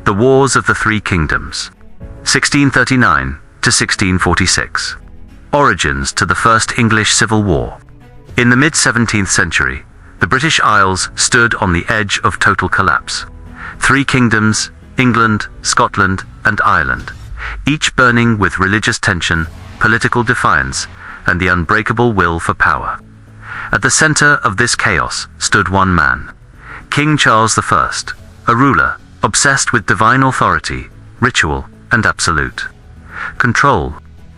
The Wars of the Three Kingdoms, 1639 to 1646. Origins to the First English Civil War. In the mid-17th century, the British Isles stood on the edge of total collapse. Three kingdoms, England, Scotland, and Ireland, each burning with religious tension, political defiance, and the unbreakable will for power. At the center of this chaos stood one man, King Charles I, a ruler obsessed with divine authority, ritual, and absolute control.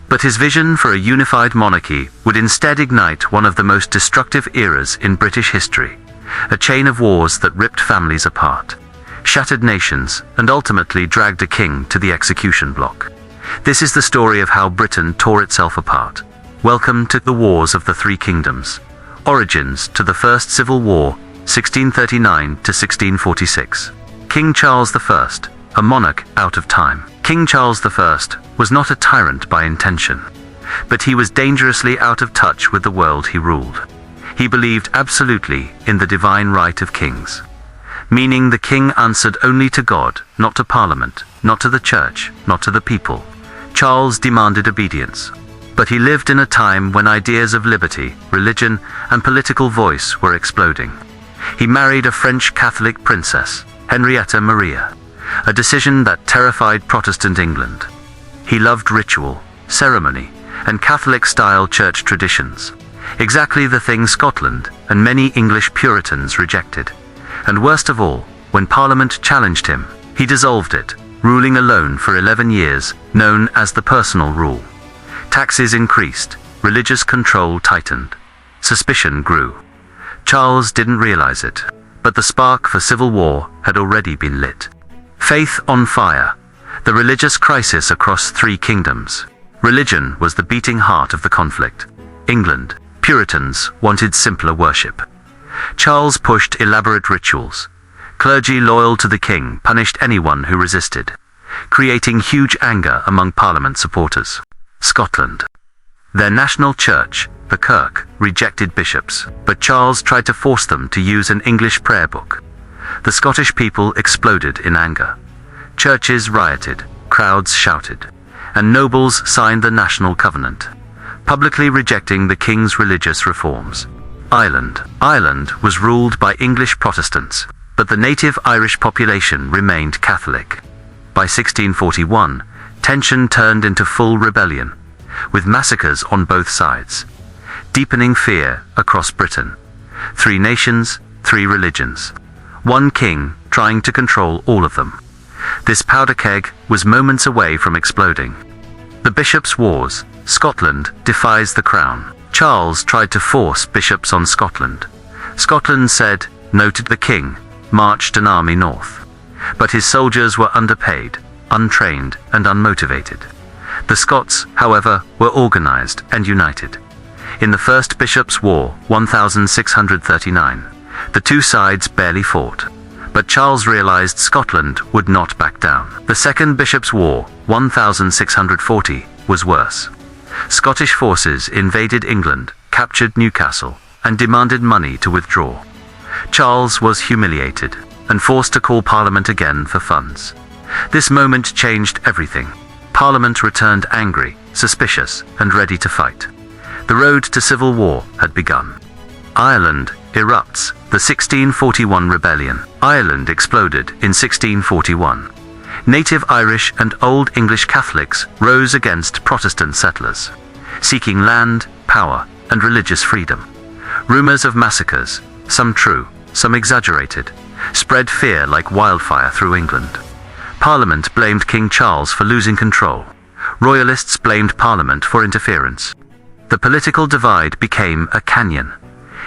But his vision for a unified monarchy would instead ignite one of the most destructive eras in British history, a chain of wars that ripped families apart, shattered nations, and ultimately dragged a king to the execution block. This is the story of how Britain tore itself apart. Welcome to the Wars of the Three Kingdoms. Origins to the First Civil War, 1639 to 1646. King Charles I, a monarch out of time. King Charles I was not a tyrant by intention, but he was dangerously out of touch with the world he ruled. He believed absolutely in the divine right of kings, meaning the king answered only to God, not to Parliament, not to the church, not to the people. Charles demanded obedience, but he lived in a time when ideas of liberty, religion, and political voice were exploding. He married a French Catholic princess, Henrietta Maria, a decision that terrified Protestant England. He loved ritual, ceremony, and Catholic-style church traditions, exactly the thing Scotland and many English Puritans rejected. And worst of all, when Parliament challenged him, he dissolved it, ruling alone for 11 years, known as the personal rule. Taxes increased, religious control tightened, suspicion grew. Charles didn't realize it, but the spark for civil war had already been lit. Faith on fire, the religious crisis across three kingdoms. Religion was the beating heart of the conflict. England, Puritans wanted simpler worship. Charles pushed elaborate rituals. Clergy loyal to the king punished anyone who resisted, creating huge anger among Parliament supporters. Scotland. Their national church, the Kirk, rejected bishops, but Charles tried to force them to use an English prayer book. The Scottish people exploded in anger. Churches rioted, crowds shouted, and nobles signed the National Covenant, publicly rejecting the king's religious reforms. Ireland. Ireland was ruled by English Protestants, but the native Irish population remained Catholic. By 1641, tension turned into full rebellion, with massacres on both sides, deepening fear across Britain. Three nations, three religions. One king trying to control all of them. This powder keg was moments away from exploding. The Bishops' Wars. Scotland defies the crown. Charles tried to force bishops on Scotland. Scotland said no to the king, marched an army north. But his soldiers were underpaid, untrained, and unmotivated. The Scots, however, were organized and united. In the First Bishops' War, 1639, the two sides barely fought, but Charles realized Scotland would not back down. The Second Bishops' War, 1640, was worse. Scottish forces invaded England, captured Newcastle, and demanded money to withdraw. Charles was humiliated and forced to call Parliament again for funds. This moment changed everything. Parliament returned angry, suspicious, and ready to fight. The road to civil war had begun. Ireland erupts. The 1641 rebellion. Ireland exploded in 1641. Native Irish and Old English Catholics rose against Protestant settlers, seeking land, power, and religious freedom. Rumors of massacres, some true, some exaggerated, spread fear like wildfire through England. Parliament blamed King Charles for losing control. Royalists blamed Parliament for interference. The political divide became a canyon.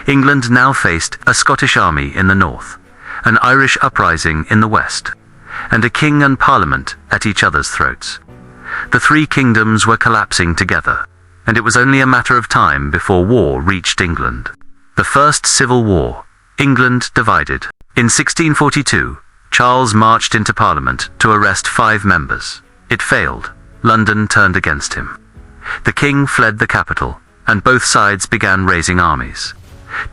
England now faced a Scottish army in the north, an Irish uprising in the west, and a king and Parliament at each other's throats. The three kingdoms were collapsing together, and it was only a matter of time before war reached England. The First Civil War. England divided. In 1642, Charles marched into Parliament to arrest 5 members. It failed. London turned against him. The king fled the capital, and both sides began raising armies.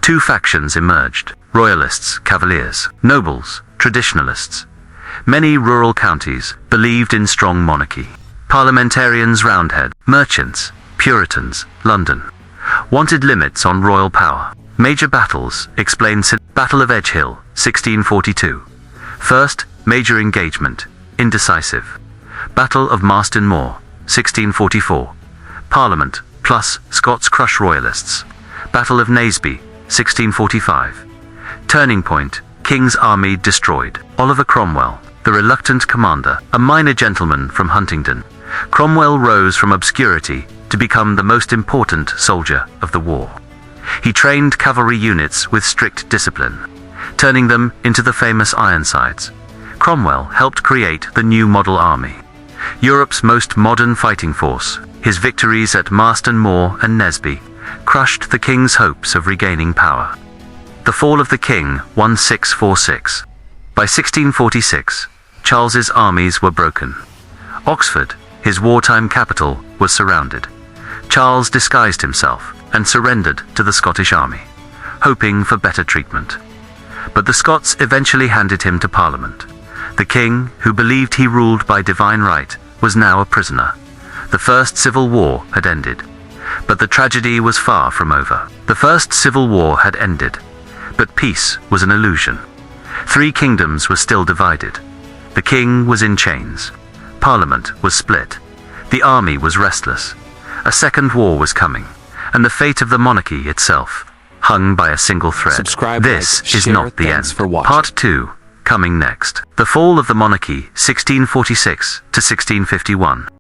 2 factions emerged: Royalists, Cavaliers, nobles, traditionalists. Many rural counties believed in strong monarchy. Parliamentarians, Roundheads, merchants, Puritans, London, wanted limits on royal power. Major battles explained. Battle of Edgehill, 1642. First major engagement, indecisive. Battle of Marston Moor, 1644. Parliament plus Scots crush Royalists. Battle of Naseby, 1645. Turning point, King's army destroyed. Oliver Cromwell, the reluctant commander, a minor gentleman from Huntingdon. Cromwell rose from obscurity to become the most important soldier of the war. He trained cavalry units with strict discipline, turning them into the famous Ironsides. Cromwell helped create the new model army, Europe's most modern fighting force. His victories at Marston Moor and Naseby crushed the king's hopes of regaining power. The fall of the king, 1646. By 1646, Charles's armies were broken. Oxford, his wartime capital, was surrounded. Charles disguised himself and surrendered to the Scottish army, hoping for better treatment. But the Scots eventually handed him to Parliament. The king, who believed he ruled by divine right, was now a prisoner. The First Civil War had ended. But the tragedy was far from over. The First Civil War had ended, but peace was an illusion. 3 kingdoms were still divided. The king was in chains. Parliament was split. The army was restless. A second war was coming, and the fate of the monarchy itself hung by a single thread. Subscribe, this like, is share. not the Thanks end. for watching. Part 2, coming next. The fall of the monarchy, 1646 to 1651.